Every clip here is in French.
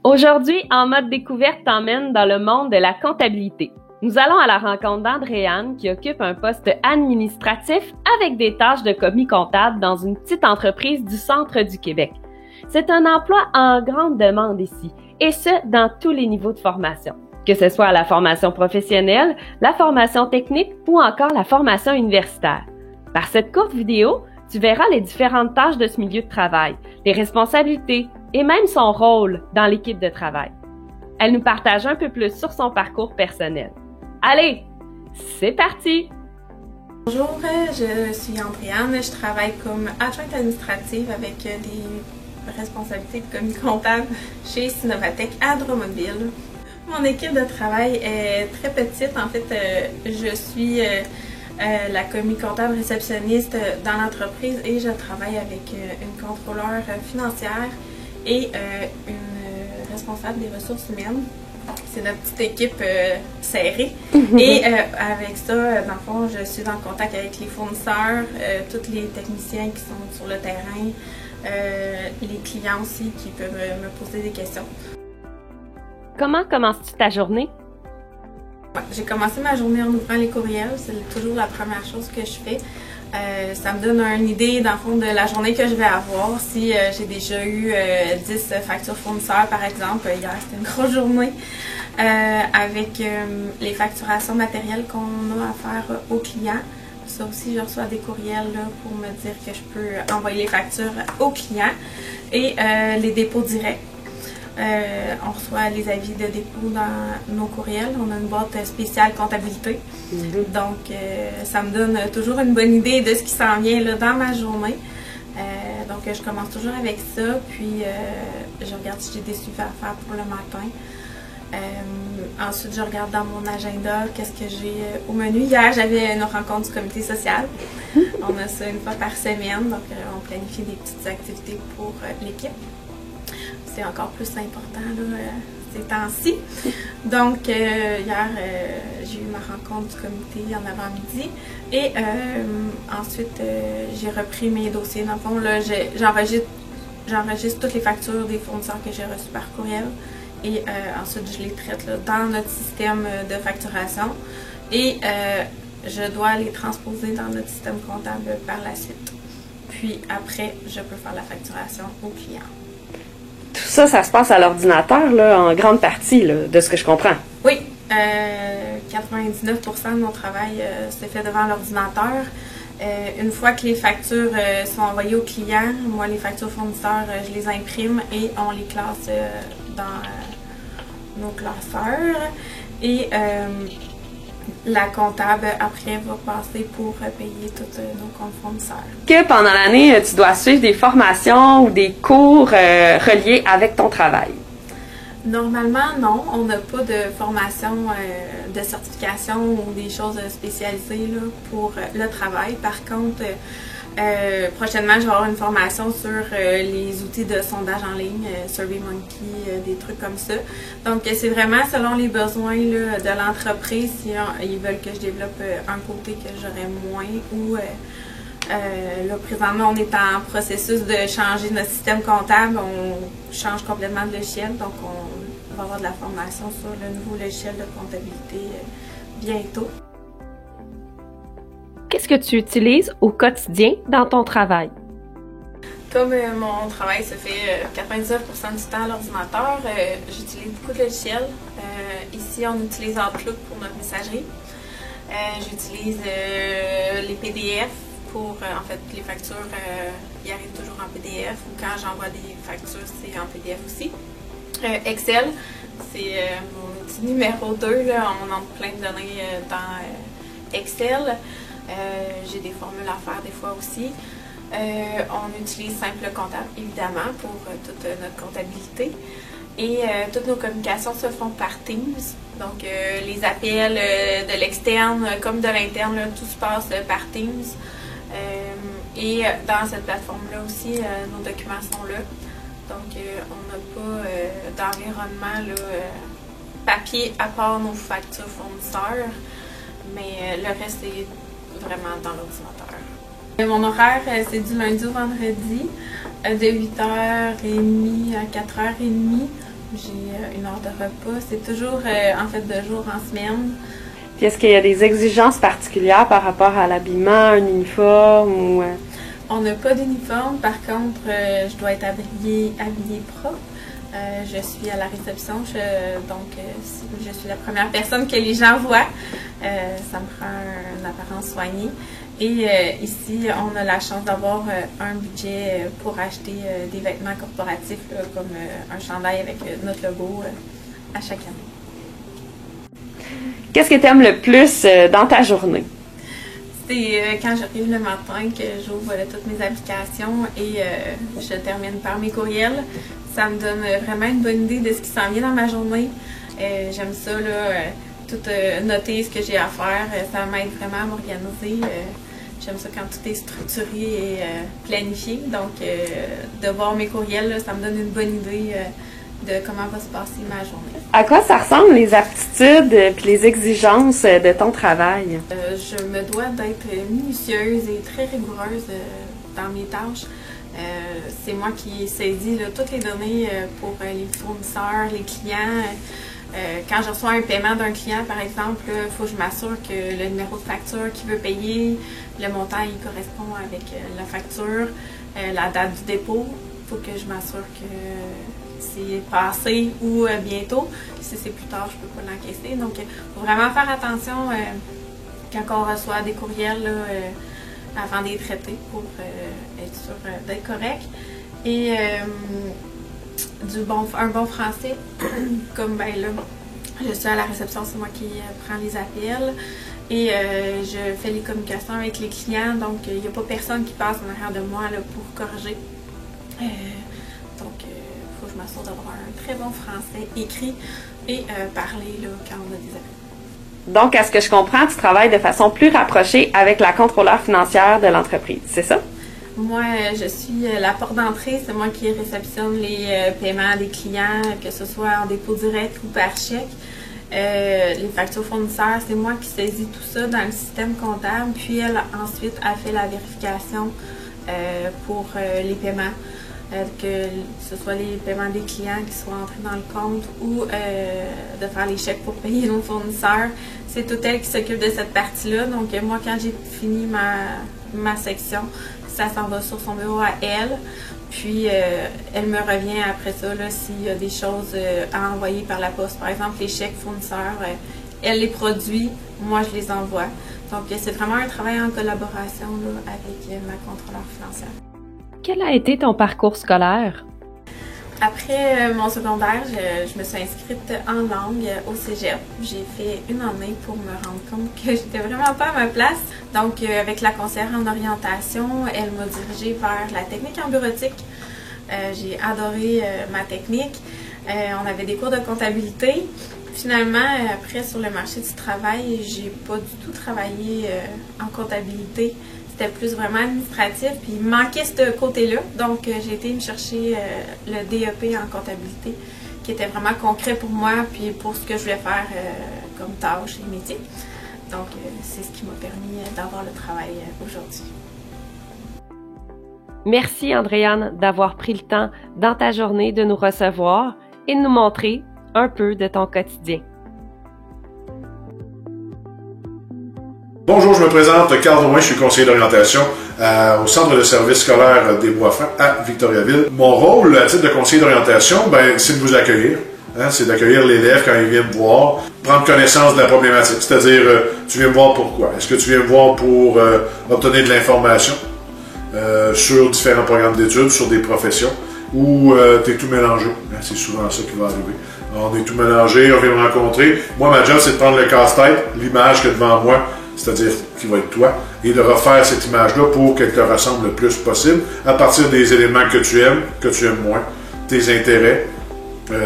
Aujourd'hui, En mode découverte t'emmène dans le monde de la comptabilité. Nous allons à la rencontre d'Andréane qui occupe un poste administratif avec des tâches de commis comptable dans une petite entreprise du centre du Québec. C'est un emploi en grande demande ici, et ce, dans tous les niveaux de formation, que ce soit la formation professionnelle, la formation technique ou encore la formation universitaire. Par cette courte vidéo, tu verras les différentes tâches de ce milieu de travail, les responsabilités et même son rôle dans l'équipe de travail. Elle nous partage un peu plus sur son parcours personnel. Allez, c'est parti! Bonjour, je suis Andréane, je travaille comme adjointe administrative avec des responsabilités de commis comptable chez Sinovatec à Drummondville. Mon équipe de travail est très petite, en fait je suis la commis comptable réceptionniste dans l'entreprise et je travaille avec une contrôleur financière et une responsable des ressources humaines. C'est notre petite équipe serrée. Et avec ça, dans le fond, je suis en contact avec les fournisseurs, tous les techniciens qui sont sur le terrain, les clients aussi qui peuvent me poser des questions. Comment commences-tu ta journée? J'ai commencé ma journée en ouvrant les courriels. C'est toujours la première chose que je fais. Ça me donne une idée, dans le fond, de la journée que je vais avoir. Si j'ai déjà eu 10 factures fournisseurs, par exemple, hier c'était une grosse journée, avec les facturations matérielles qu'on a à faire aux clients. Ça aussi, je reçois des courriels là, pour me dire que je peux envoyer les factures aux clients et les dépôts directs. On reçoit les avis de dépôt dans nos courriels. On a une boîte spéciale comptabilité. Donc, ça me donne toujours une bonne idée de ce qui s'en vient là, dans ma journée. Donc, je commence toujours avec ça. Puis, je regarde si j'ai des suivis à faire pour le matin. Ensuite, je regarde dans mon agenda qu'est-ce que j'ai au menu. Hier, j'avais une rencontre du comité social. On a ça une fois par semaine. Donc, on planifie des petites activités pour l'équipe. C'est encore plus important là, ces temps-ci. Donc, hier, j'ai eu ma rencontre du comité en avant-midi. Et ensuite, j'ai repris mes dossiers. Dans le fond, là, j'enregistre toutes les factures des fournisseurs que j'ai reçus par courriel. Et ensuite, je les traite là, dans notre système de facturation. Et je dois les transposer dans notre système comptable par la suite. Puis après, je peux faire la facturation au client. Tout ça, ça se passe à l'ordinateur, là, en grande partie, là, de ce que je comprends. Oui, 99% de mon travail se fait devant l'ordinateur. Une fois que les factures sont envoyées aux clients, moi, les factures fournisseurs, je les imprime et on les classe dans nos classeurs. Et la comptable, après, va passer pour payer tous nos comptes fournisseurs. Que pendant l'année, tu dois suivre des formations ou des cours reliés avec ton travail? Normalement, non. On n'a pas de formation de certification ou des choses spécialisées là, pour le travail. Par contre, prochainement, je vais avoir une formation sur les outils de sondage en ligne, SurveyMonkey, des trucs comme ça. Donc, c'est vraiment selon les besoins là, de l'entreprise, si ils veulent que je développe un côté que j'aurais moins ou là, présentement, on est en processus de changer notre système comptable. On change complètement de logiciel, donc on va avoir de la formation sur le nouveau logiciel de comptabilité bientôt. Qu'est-ce que tu utilises au quotidien dans ton travail? Comme mon travail se fait 99% du temps à l'ordinateur, j'utilise beaucoup de logiciels. Ici, on utilise Outlook pour notre messagerie. J'utilise les PDF pour, en fait, les factures, ils arrivent toujours en PDF. Ou quand j'envoie des factures, c'est en PDF aussi. Excel, c'est mon outil numéro 2. Là. On entre plein de données dans Excel. J'ai des formules à faire des fois aussi. On utilise Simple Comptable, évidemment, pour toute notre comptabilité. Et toutes nos communications se font par Teams. Donc, les appels de l'externe comme de l'interne, tout se passe par Teams. Et dans cette plateforme-là aussi, nos documents sont là. Donc, on n'a pas d'environnement papier à part nos factures fournisseurs. Mais le reste est vraiment dans l'ordinateur. Mon horaire, c'est du lundi au vendredi, de 8h30 à 4h30. j'ai une heure de repas. C'est toujours en fait 2 jours en semaine. Puis est-ce qu'il y a des exigences particulières par rapport à l'habillement, un uniforme ou... On n'a pas d'uniforme, par contre, je dois être habillée propre. Je suis à la réception, donc je suis la première personne que les gens voient. Ça me prend une apparence soignée. Et ici, on a la chance d'avoir un budget pour acheter des vêtements corporatifs, là, comme un chandail avec notre logo à chaque année. Qu'est-ce que tu aimes le plus dans ta journée? C'est quand j'arrive le matin que j'ouvre toutes mes applications et je termine par mes courriels. Ça me donne vraiment une bonne idée de ce qui s'en vient dans ma journée. J'aime ça, là, tout noter ce que j'ai à faire. Ça m'aide vraiment à m'organiser. J'aime ça quand tout est structuré et planifié. Donc, de voir mes courriels, là, ça me donne une bonne idée de comment va se passer ma journée. À quoi ça ressemble les aptitudes et les exigences de ton travail? Je me dois d'être minutieuse et très rigoureuse dans mes tâches. C'est moi qui saisis là, toutes les données pour les fournisseurs, les clients. Quand je reçois un paiement d'un client, par exemple, il faut que je m'assure que le numéro de facture qu'il veut payer, le montant il correspond avec la facture, la date du dépôt. Il faut que je m'assure que c'est passé ou bientôt. Si c'est plus tard, je ne peux pas l'encaisser. Donc, il faut vraiment faire attention quand on reçoit des courriels là, avant de les traiter pour être sûr d'être correct. Et un bon français, comme ben là, je suis à la réception, c'est moi qui prends les appels. Et je fais les communications avec les clients, donc il n'y a pas personne qui passe en arrière de moi là, pour corriger. Donc, il faut que je m'assure d'avoir un très bon français écrit et parler là, quand on a des appels. Donc, à ce que je comprends, tu travailles de façon plus rapprochée avec la contrôleur financière de l'entreprise, c'est ça? Moi, je suis la porte d'entrée. C'est moi qui réceptionne les paiements des clients, que ce soit en dépôt direct ou par chèque. Les factures fournisseurs, c'est moi qui saisis tout ça dans le système comptable. Puis elle, ensuite, a fait la vérification pour les paiements. Que ce soit les paiements des clients qui soient entrés dans le compte ou de faire les chèques pour payer nos fournisseurs. C'est tout elle qui s'occupe de cette partie-là. Donc, moi, quand j'ai fini ma section, ça s'en va sur son bureau à elle. Puis, elle me revient après ça s'il y a des choses à envoyer par la poste. Par exemple, les chèques fournisseurs, elle les produit, moi, je les envoie. Donc, c'est vraiment un travail en collaboration là, avec ma contrôleur financière. Quel a été ton parcours scolaire? Après mon secondaire, je me suis inscrite en langue au cégep. J'ai fait une année pour me rendre compte que j'étais vraiment pas à ma place. Donc, avec la conseillère en orientation, elle m'a dirigée vers la technique en bureautique. J'ai adoré ma technique. On avait des cours de comptabilité. Finalement, après, sur le marché du travail, j'ai pas du tout travaillé en comptabilité. C'était plus vraiment administratif, puis il manquait ce côté-là. Donc, j'ai été me chercher le DEP en comptabilité, qui était vraiment concret pour moi, puis pour ce que je voulais faire comme tâche et métier. Donc, c'est ce qui m'a permis d'avoir le travail aujourd'hui. Merci, Andréane, d'avoir pris le temps dans ta journée de nous recevoir et de nous montrer un peu de ton quotidien. Bonjour, je me présente, Carl Drouin, je suis conseiller d'orientation au Centre de services scolaires des Bois-Francs à Victoriaville. Mon rôle, à titre de conseiller d'orientation, c'est de vous accueillir. C'est d'accueillir l'élève quand il vient me voir, prendre connaissance de la problématique. C'est-à-dire, tu viens me voir pourquoi? Est-ce que tu viens me voir pour obtenir de l'information sur différents programmes d'études, sur des professions, ou tu es tout mélangé? C'est souvent ça qui va arriver. On est tout mélangé, on vient me rencontrer. Moi, ma job, c'est de prendre le casse-tête, l'image que devant moi, c'est-à-dire qui va être toi, et de refaire cette image-là pour qu'elle te ressemble le plus possible à partir des éléments que tu aimes moins, tes intérêts,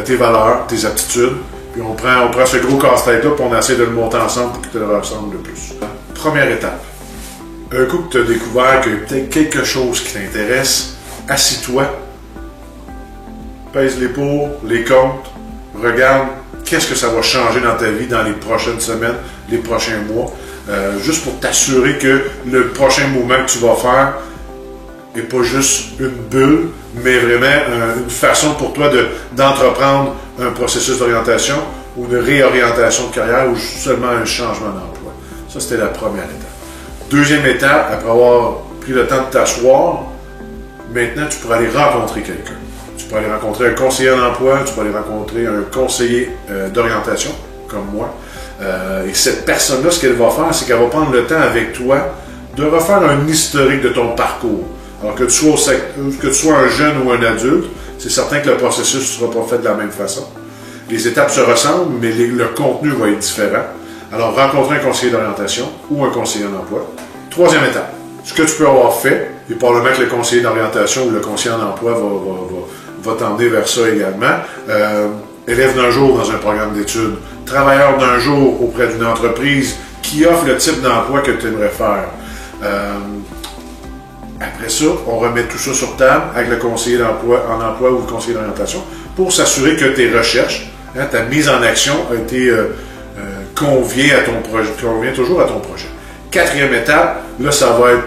tes valeurs, tes aptitudes. Puis on prend ce gros casse-tête-là et on essaie de le monter ensemble pour qu'il te ressemble le plus. Première étape. Un coup que tu as découvert qu'il y a peut-être quelque chose qui t'intéresse, assis-toi, pèse les pour, les comptes, regarde qu'est-ce que ça va changer dans ta vie dans les prochaines semaines, les prochains mois. Juste pour t'assurer que le prochain mouvement que tu vas faire n'est pas juste une bulle, mais vraiment une façon pour toi d'entreprendre un processus d'orientation ou une réorientation de carrière ou seulement un changement d'emploi. Ça, c'était la première étape. Deuxième étape, après avoir pris le temps de t'asseoir, maintenant, tu pourras aller rencontrer quelqu'un. Tu peux aller rencontrer un conseiller en emploi, tu peux aller rencontrer un conseiller d'orientation, comme moi. Et cette personne-là, ce qu'elle va faire, c'est qu'elle va prendre le temps avec toi de refaire un historique de ton parcours. Alors que tu sois un jeune ou un adulte, c'est certain que le processus ne sera pas fait de la même façon. Les étapes se ressemblent, mais le contenu va être différent. Alors, rencontrer un conseiller d'orientation ou un conseiller en emploi. Troisième étape, ce que tu peux avoir fait, et probablement que le conseiller d'orientation ou le conseiller en emploi va t'emmener vers ça également. Élève d'un jour dans un programme d'études, travailleur d'un jour auprès d'une entreprise qui offre le type d'emploi que tu aimerais faire. Après ça, on remet tout ça sur table avec le conseiller en emploi ou le conseiller d'orientation pour s'assurer que tes recherches, ta mise en action a été convient à ton projet, convient toujours à ton projet. Quatrième étape, là, ça va être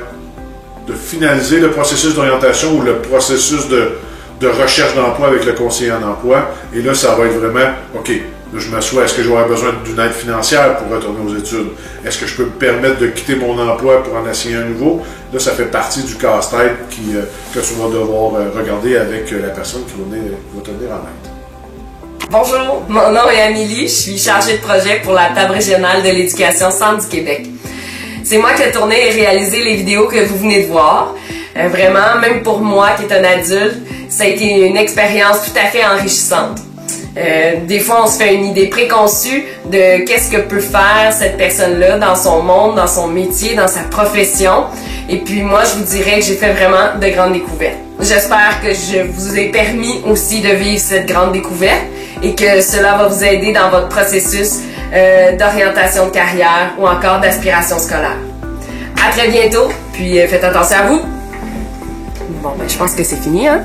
de finaliser le processus d'orientation ou le processus de recherche d'emploi avec le conseiller en emploi. Et là, ça va être vraiment, OK, là, je m'assois, est-ce que j'aurai besoin d'une aide financière pour retourner aux études? Est-ce que je peux me permettre de quitter mon emploi pour en essayer un nouveau? Là, ça fait partie du casse-tête que tu vas devoir regarder avec la personne qui va te venir en aide. Bonjour, mon nom est Amélie, je suis chargée de projet pour la table régionale de l'éducation Centre du Québec. C'est moi qui ai tourné et réalisé les vidéos que vous venez de voir. Vraiment, même pour moi qui est un adulte, ça a été une expérience tout à fait enrichissante. Des fois, on se fait une idée préconçue de qu'est-ce que peut faire cette personne-là dans son monde, dans son métier, dans sa profession. Et puis moi, je vous dirais que j'ai fait vraiment de grandes découvertes. J'espère que je vous ai permis aussi de vivre cette grande découverte et que cela va vous aider dans votre processus d'orientation de carrière ou encore d'aspiration scolaire. À très bientôt, puis faites attention à vous. Bon, ben je pense que c'est fini, hein?